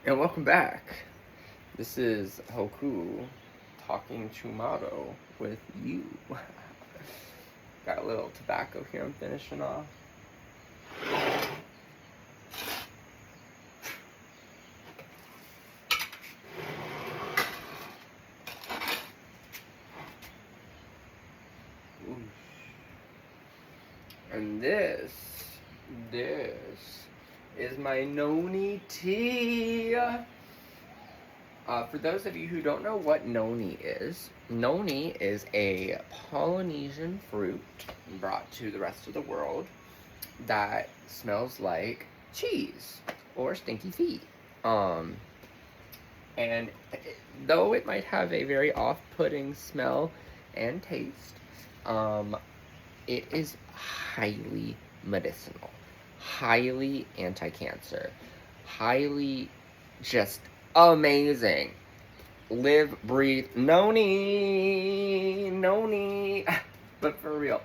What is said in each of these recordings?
And welcome back. This is Hoku talking Chumado with you. Got a little tobacco here I'm finishing off. Ooh. And this is my Noni tea. For those of you who don't know what Noni is a Polynesian fruit brought to the rest of the world that smells like cheese or stinky feet. And though it might have a very off-putting smell and taste, it is highly medicinal, highly anti-cancer, highly just amazing. Live, breathe, Noni. But for real,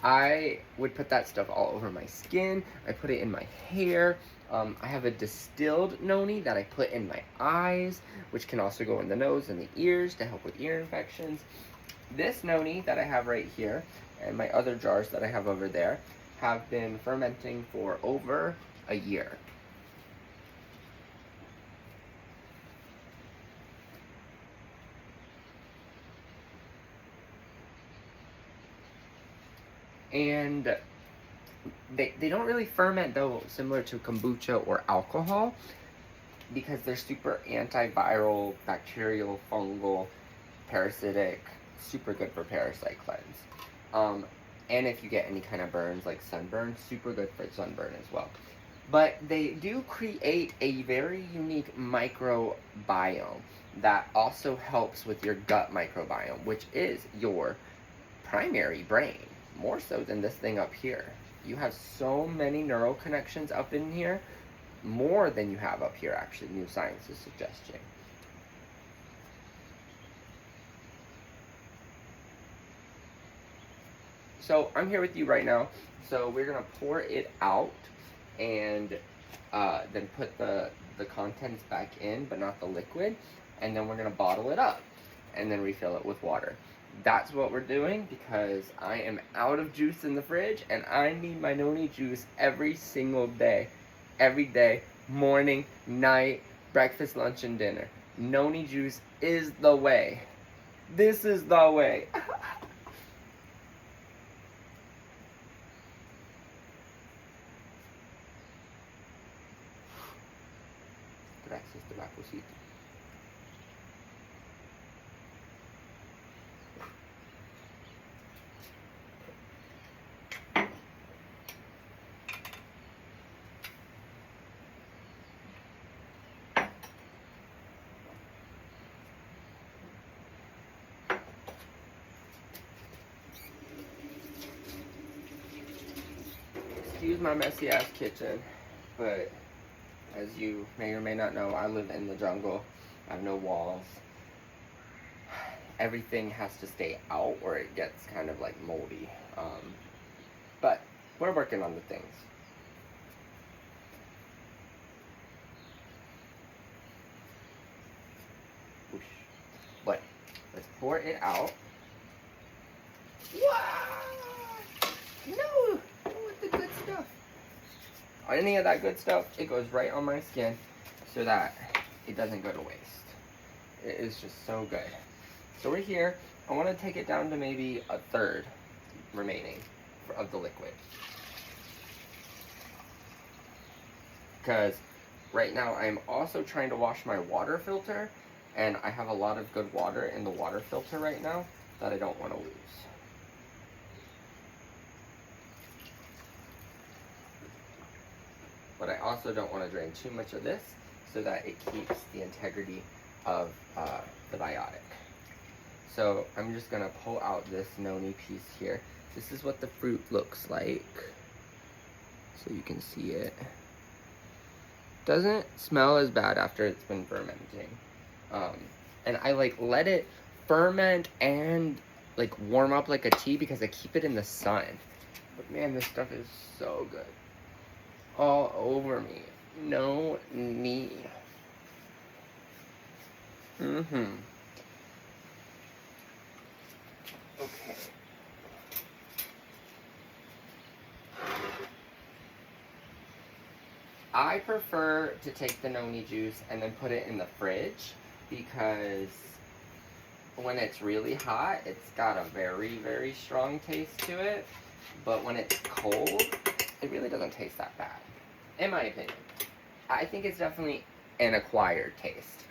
I would put that stuff all over my skin. I put it in my hair. I have a distilled Noni that I put in my eyes, which can also go in the nose and the ears to help with ear infections. This Noni that I have right here, and my other jars that I have over there, have been fermenting for over a year. And they don't really ferment, though, similar to kombucha or alcohol, because they're super antiviral, bacterial, fungal, parasitic, super good for parasite cleanse. And if you get any kind of burns like sunburn, super good for sunburn as well. But they do create a very unique microbiome that also helps with your gut microbiome, which is your primary brain, more so than this thing up here. You have so many neural connections up in here, more than you have up here, actually, new science is suggesting. So I'm here with you right now. So we're gonna pour it out and then put the contents back in, but not the liquid. And then we're gonna bottle it up and then refill it with water. That's what we're doing because I am out of juice in the fridge and I need my Noni juice every single day. Every day, morning, night, breakfast, lunch, and dinner. Noni juice is the way. This is the way. Gracias, tabacocito. Excuse my messy ass kitchen, but as you may or may not know, I live in the jungle. I have no walls. Everything has to stay out or it gets kind of like moldy. But we're working on the things. Whoosh. But let's pour it out. No, I want the good stuff. Any of that good stuff, it goes right on my skin so that it doesn't go to waste. It is just so good. So we're here. I want to take it down to maybe a third remaining of the liquid. Because right now I'm also trying to wash my water filter, and I have a lot of good water in the water filter right now that I don't want to lose. But I also don't want to drain too much of this so that it keeps the integrity of the biotic. So I'm just going to pull out this Noni piece here. This is what the fruit looks like. So you can see it. Doesn't smell as bad after it's been fermenting. And I let it ferment and warm up like a tea because I keep it in the sun. But man, this stuff is so good. All over me. No knee. Mm-hmm. Okay. I prefer to take the noni juice and then put it in the fridge because when it's really hot, it's got a very, very strong taste to it. But when it's cold, it really doesn't taste that bad, in my opinion. I think it's definitely an acquired taste.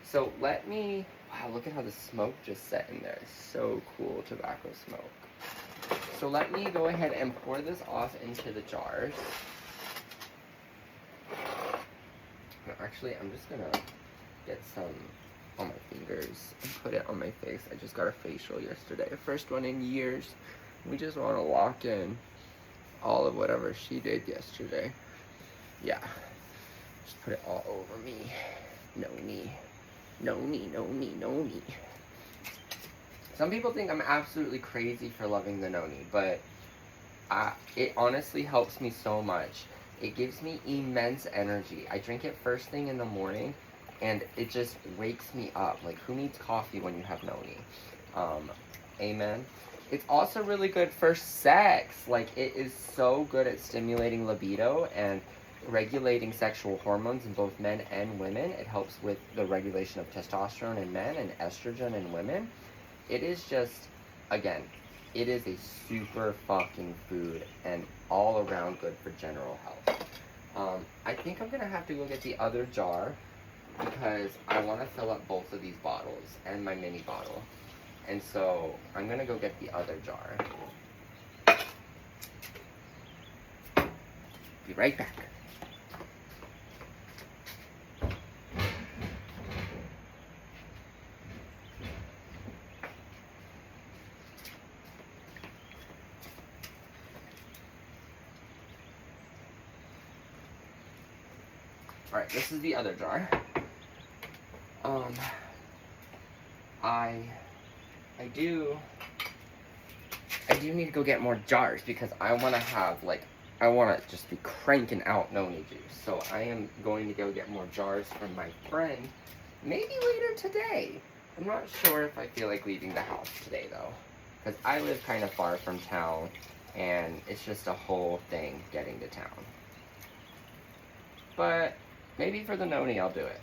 So let me, wow, look at how the smoke just set in there. It's so cool, tobacco smoke. So let me go ahead and pour this off into the jars. Actually, I'm just gonna get some on my fingers and put it on my face. I just got a facial yesterday, first one in years. We just want to lock in all of whatever she did yesterday. Yeah, just put it all over me. Noni, noni, noni, noni. Some people think I'm absolutely crazy for loving the noni, but it honestly helps me so much. It gives me immense energy. I drink it first thing in the morning, and it just wakes me up. Like, who needs coffee when you have noni? Amen. It's also really good for sex. Like, it is so good at stimulating libido and regulating sexual hormones in both men and women. It helps with the regulation of testosterone in men and estrogen in women. It is just, again, it is a super fucking food and all around good for general health. I think I'm gonna have to go get the other jar because I want to fill up both of these bottles and my mini bottle. And so I'm gonna go get the other jar. Be right back. Alright, this is the other jar. I do need to go get more jars because I want to have, like, I want to just be cranking out noni juice. So I am going to go get more jars from my friend, maybe later today. I'm not sure if I feel like leaving the house today, though, because I live kind of far from town, and it's just a whole thing getting to town. But maybe for the noni, I'll do it.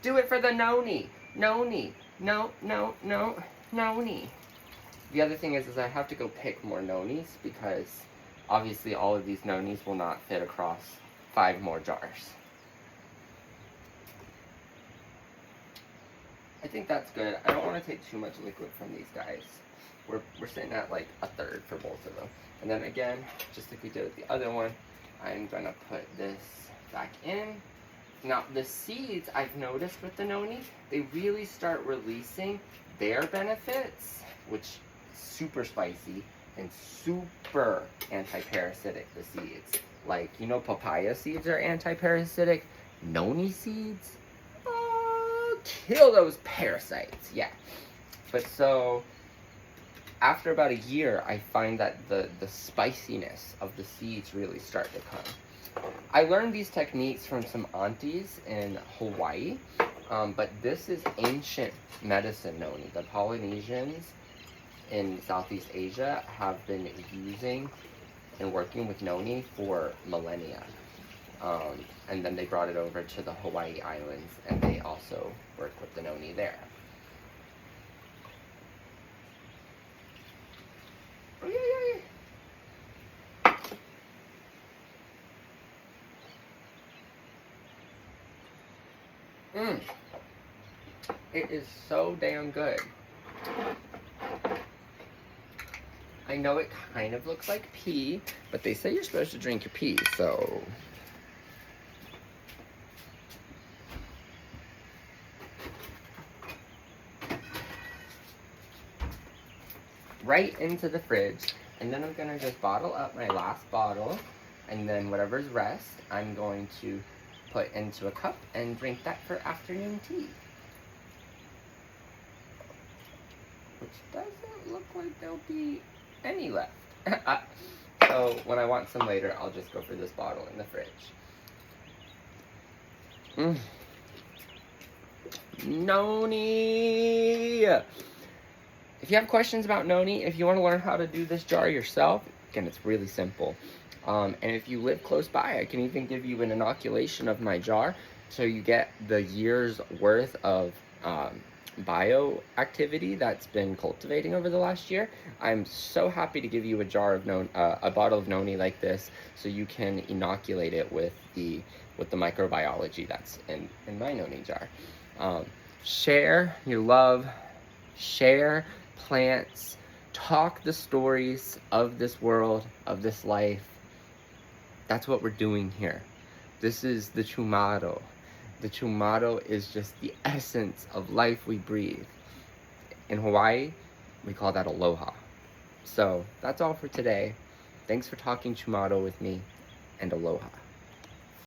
Do it for the noni! Noni! No, no, no, noni. The other thing is I have to go pick more nonis because obviously all of these nonis will not fit across 5 more jars. I think that's good. I don't want to take too much liquid from these guys. We're sitting at like a third for both of them. And then again, just like we did with the other one, I'm gonna put this back in. Now the seeds, I've noticed with the noni, they really start releasing their benefits, which super spicy and super anti-parasitic, the seeds. Like, you know, papaya seeds are anti-parasitic. Noni seeds, kill those parasites. Yeah. But so after about a year, I find that the spiciness of the seeds really start to come. I learned these techniques from some aunties in Hawaii, but this is ancient medicine noni. The Polynesians in Southeast Asia have been using and working with noni for millennia. And then they brought it over to the Hawaii Islands, and they also work with the noni there. Oh, yeah, yeah, yeah. It is so damn good. I know it kind of looks like pee, but they say you're supposed to drink your pee, so... right into the fridge, and then I'm gonna just bottle up my last bottle, and then whatever's rest, I'm going to put into a cup and drink that for afternoon tea. Which doesn't look like there'll be any left. So when I want some later, I'll just go for this bottle in the fridge. Noni! If you have questions about Noni, if you want to learn how to do this jar yourself, again, it's really simple. And if you live close by, I can even give you an inoculation of my jar so you get the year's worth of bioactivity that's been cultivating over the last year. I'm so happy to give you a jar of a bottle of Noni like this, so you can inoculate it with the microbiology that's in my Noni jar. Share your love, share plants, talk the stories of this world, of this life. That's what we're doing here. This is the Chumado. The Chumado is just the essence of life we breathe. In Hawaii, we call that Aloha. So that's all for today. Thanks for talking Chumado with me, and Aloha.